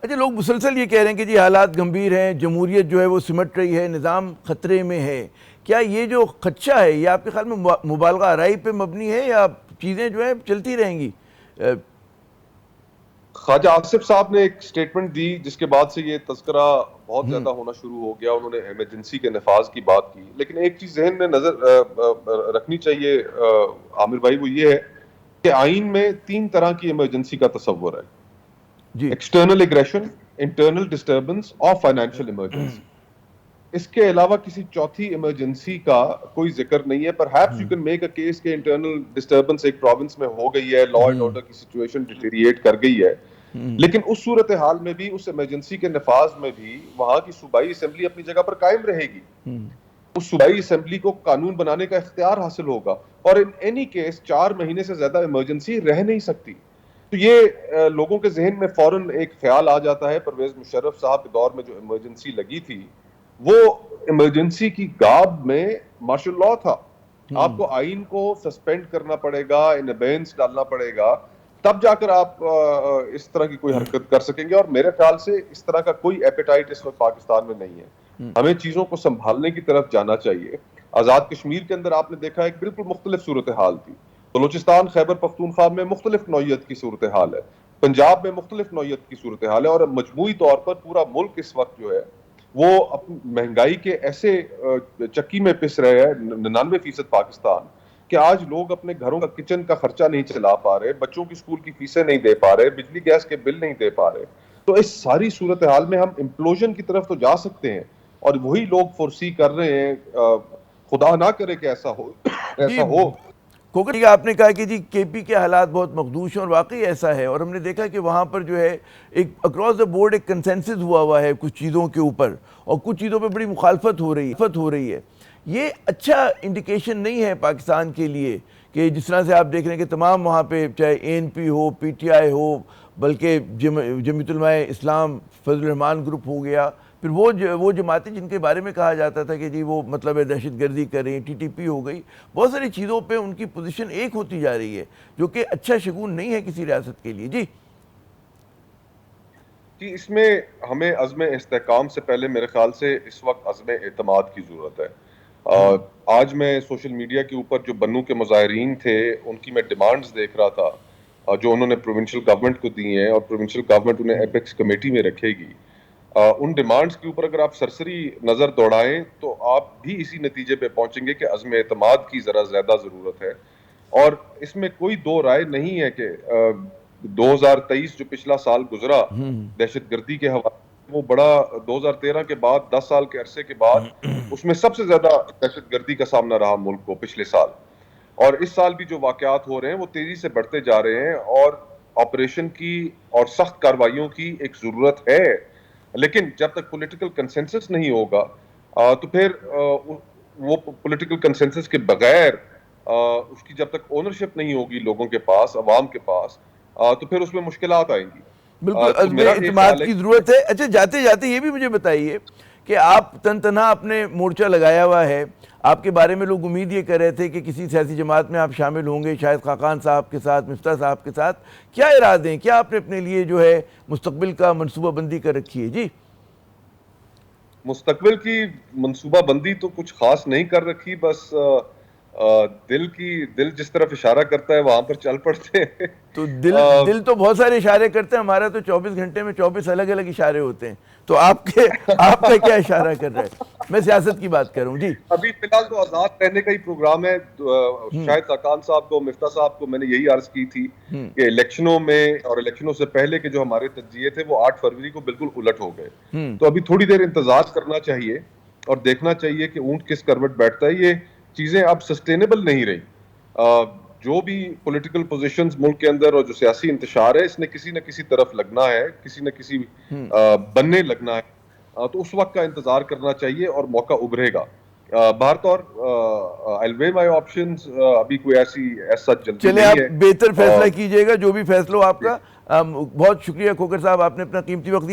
اچھا، لوگ مسلسل یہ کہہ رہے ہیں کہ جی حالات گمبھیر ہیں، جمہوریت جو ہے وہ سمٹ رہی ہے، نظام خطرے میں ہے. کیا یہ جو خدشہ ہے یہ آپ کے خیال میں مبالغہ آرائی پہ مبنی ہے یا چیزیں جو ہے چلتی رہیں گی؟ خواجہ آصف صاحب نے ایک سٹیٹمنٹ دی جس کے بعد سے یہ تذکرہ بہت زیادہ ہونا شروع ہو گیا. انہوں نے ایمرجنسی کے نفاذ کی بات کی، لیکن ایک چیز ذہن میں نظر رکھنی چاہیے عامر بھائی، وہ یہ ہے کہ آئین میں 3 طرح کی ایمرجنسی کا تصور ہے: جی. ایکسٹرنل ایگریشن، انٹرنل ڈسٹربنس اور فائنینشیل ایمرجنسی. اس کے علاوہ کسی چوتھی ایمرجنسی کا کوئی ذکر نہیں ہے. Perhaps you can make a case کہ انٹرنل ڈسٹربنس ایک پروونس میں ہو گئی ہے، لا اینڈ آرڈر کی سچویشن ڈیٹیریٹ کر گئی ہے، لیکن اس صورتحال میں بھی، اس ایمرجنسی کے نفاذ میں بھی وہاں کی صوبائی اسمبلی اپنی جگہ پر قائم رہے گی. اس صوبائی اسمبلی کو قانون بنانے کا اختیار حاصل ہوگا، اور ان اینی کیس 4 مہینے سے زیادہ ایمرجنسی رہ نہیں سکتی. تو یہ لوگوں کے ذہن میں فوراً ایک خیال آ جاتا ہے. پرویز مشرف صاحب کے دور میں جو ایمرجنسی لگی تھی وہ ایمرجنسی کی گاب میں مارشل لاء تھا. آپ کو آئین کو سسپینڈ کرنا پڑے گا، ان ابینس ڈالنا پڑے گا، تب جا کر آپ اس طرح کی کوئی حرکت کر سکیں گے. اور میرے خیال سے اس طرح کا کوئی ایپیٹائٹ اس وقت پاکستان میں نہیں ہے. ہمیں چیزوں کو سنبھالنے کی طرف جانا چاہیے. آزاد کشمیر کے اندر آپ نے دیکھا ایک بالکل مختلف صورتحال تھی. بلوچستان، خیبر پختونخوا میں مختلف نوعیت کی صورتحال ہے، پنجاب میں مختلف نوعیت کی صورتحال ہے، اور مجموعی طور پر پورا ملک اس وقت جو ہے وہ مہنگائی کے ایسے چکی میں پس رہے ہیں 99% پاکستان، کہ آج لوگ اپنے گھروں کا کچن کا خرچہ نہیں چلا پا رہے، بچوں کی اسکول کی فیسیں نہیں دے پا رہے، بجلی گیس کے بل نہیں دے پا رہے. تو اس ساری صورتحال میں ہم امپلوژن کی طرف تو جا سکتے ہیں، اور وہی لوگ فورسی کر رہے ہیں. خدا نہ کرے کہ ایسا ہو. کھوکر جی، آپ نے کہا کہ جی کے پی کے حالات بہت مخدوش ہیں، اور واقعی ایسا ہے. اور ہم نے دیکھا کہ وہاں پر جو ہے ایک اکراس دا بورڈ ایک کنسنسس ہوا ہے کچھ چیزوں کے اوپر، اور کچھ چیزوں پہ بڑی مخالفت ہو رہی ہے. یہ اچھا انڈیکیشن نہیں ہے پاکستان کے لیے کہ جس طرح سے آپ دیکھ رہے ہیں کہ تمام وہاں پہ چاہے اے N P who, P T I ہو، بلکہ جمعیت علماء اسلام، فضل الرحمان گروپ ہو گیا، پھر وہ جماعتیں جن کے بارے میں کہا جاتا تھا کہ جی وہ مطلب دہشت گردی کر رہی ہیں، ٹی ٹی پی ہو گئی، بہت ساری چیزوں پہ ان کی پوزیشن ایک ہوتی جا رہی ہے، جو کہ اچھا شگون نہیں ہے کسی ریاست کے لیے. جی، اس میں ہمیں عزم استحکام سے پہلے میرے خیال سے اس وقت عزم اعتماد کی ضرورت ہے. آج میں سوشل میڈیا کے اوپر جو بنو کے مظاہرین تھے ان کی میں ڈیمانڈز دیکھ رہا تھا جو انہوں نے پروونشل گورنمنٹ کو دی ہیں، اور پروونشل گورنمنٹ انہیں ایپیکس کمیٹی میں رکھے گی. ان ڈیمانڈز کے اوپر اگر آپ سرسری نظر دوڑائیں تو آپ بھی اسی نتیجے پہ پہنچیں گے کہ عزم اعتماد کی ذرا زیادہ ضرورت ہے. اور اس میں کوئی دو رائے نہیں ہے کہ 2023 جو پچھلا سال گزرا دہشت گردی کے حوالے، وہ بڑا 2013 کے بعد 10 سال کے عرصے کے بعد اس میں سب سے زیادہ دہشت گردی کا سامنا رہا ملک کو پچھلے سال. اور اس سال بھی جو واقعات ہو رہے ہیں وہ تیزی سے بڑھتے جا رہے ہیں، اور آپریشن کی اور سخت کارروائیوں کی ایک ضرورت ہے. لیکن جب تک پولیٹیکل کنسنسس نہیں ہوگا تو پھر وہ پولیٹیکل کنسنسس کے بغیر اس کی جب تک اونرشپ نہیں ہوگی لوگوں کے پاس، عوام کے پاس، تو پھر اس میں مشکلات آئیں گی. بالکل عزم اعتماد کی ضرورت ہے. اچھا، جاتے جاتے یہ بھی مجھے بتائیے کہ آپ تنہا اپنے مورچہ لگایا ہوا ہے، آپ کے بارے میں لوگ امید یہ کر رہے تھے کہ کسی سیاسی جماعت میں آپ شامل ہوں گے، شاید خاقان صاحب کے ساتھ، مفتاح صاحب کے ساتھ. کیا ارادے ہیں؟ کیا آپ نے اپنے لیے جو ہے مستقبل کا منصوبہ بندی کر رکھی ہے؟ جی، مستقبل کی منصوبہ بندی تو کچھ خاص نہیں کر رکھی، بس دل جس طرف اشارہ کرتا ہے وہاں پر چل پڑتے ہیں. تو دل تو بہت سارے اشارے کرتے ہیں، ہمارا تو 24 گھنٹے میں 24 الگ الگ اشارے ہوتے ہیں. تو آپ کا کیا اشارہ کر رہا ہے؟ میں سیاست کی بات کر رہا ہوں. جی، ابھی فی الحال تو آزاد رہنے کا ہی پروگرام ہے. شاید خاقان صاحب کو، مفتاح صاحب کو میں نے یہی عرض کی تھی کہ الیکشنوں میں اور الیکشنوں سے پہلے کے جو ہمارے تجزیے تھے وہ 8 فروری کو بالکل الٹ ہو گئے. تو ابھی تھوڑی دیر انتظار کرنا چاہیے اور دیکھنا چاہیے کہ اونٹ کس کروٹ بیٹھتا ہے. یہ چیزیں اب سسٹینیبل نہیں رہی. جو بھی پولیٹیکل پوزیشنز ملک کے اندر اور جو سیاسی انتشار ہے، اس نے کسی نہ کسی طرف لگنا ہے، کسی نہ کسی بننے لگنا ہے. تو اس وقت کا انتظار کرنا چاہیے اور موقع ابھرے گا. بہر طور I'll weigh my options. ابھی کوئی ایسا جلدی چلے نہیں آپ ہے. بہتر فیصلہ کیجئے گا جو بھی فیصلہ ہو آپ کا. بہت شکریہ کھوکر صاحب، آپ نے اپنا قیمتی وقت